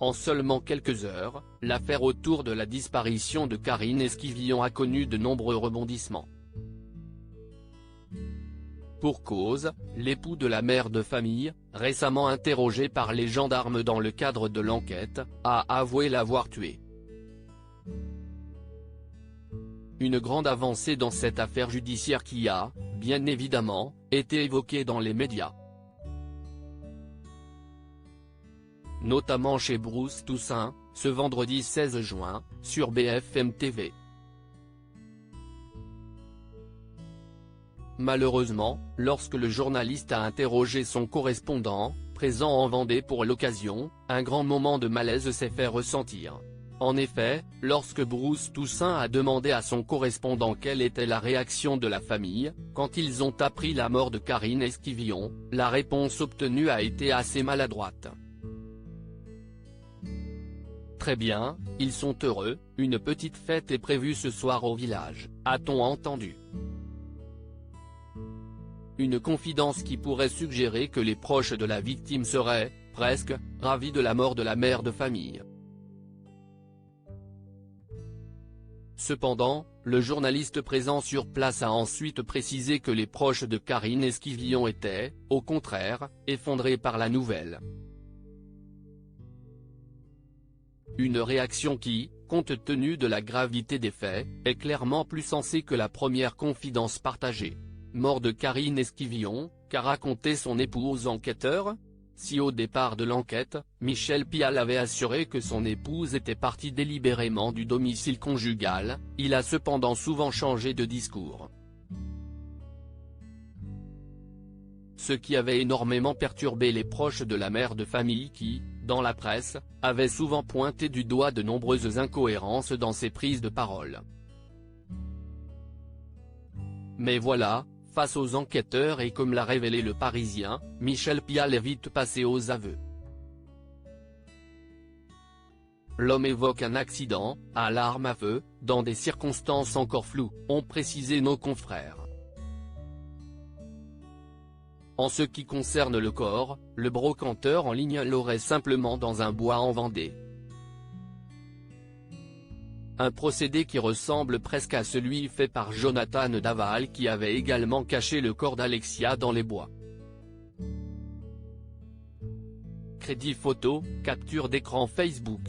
En seulement quelques heures, l'affaire autour de la disparition de Karine Esquivillon a connu de nombreux rebondissements. Pour cause, l'époux de la mère de famille, récemment interrogé par les gendarmes dans le cadre de l'enquête, a avoué l'avoir tuée. Une grande avancée dans cette affaire judiciaire qui a, bien évidemment, été évoquée dans les médias. Notamment chez Bruce Toussaint, ce vendredi 16 juin, sur BFM TV. Malheureusement, lorsque le journaliste a interrogé son correspondant, présent en Vendée pour l'occasion, un grand moment de malaise s'est fait ressentir. En effet, lorsque Bruce Toussaint a demandé à son correspondant quelle était la réaction de la famille, quand ils ont appris la mort de Karine Esquivillon, la réponse obtenue a été assez maladroite. Très bien, ils sont heureux, une petite fête est prévue ce soir au village, a-t-on entendu. Une confidence qui pourrait suggérer que les proches de la victime seraient, presque, ravis de la mort de la mère de famille. Cependant, le journaliste présent sur place a ensuite précisé que les proches de Karine Esquivillon étaient, au contraire, effondrés par la nouvelle. Une réaction qui, compte tenu de la gravité des faits, est clairement plus sensée que la première confidence partagée. Mort de Karine Esquivillon, qu'a raconté son époux aux enquêteurs? Si au départ de l'enquête, Michel Pial avait assuré que son épouse était partie délibérément du domicile conjugal, il a cependant souvent changé de discours. Ce qui avait énormément perturbé les proches de la mère de famille qui, dans la presse, avaient souvent pointé du doigt de nombreuses incohérences dans ses prises de parole. Mais voilà, face aux enquêteurs et comme l'a révélé Le Parisien, Michel Pial est vite passé aux aveux. L'homme évoque un accident, à l'arme à feu, dans des circonstances encore floues, ont précisé nos confrères. En ce qui concerne le corps, le brocanteur en ligne l'aurait simplement dans un bois en Vendée. Un procédé qui ressemble presque à celui fait par Jonathan Daval qui avait également caché le corps d'Alexia dans les bois. Crédit photo, capture d'écran Facebook.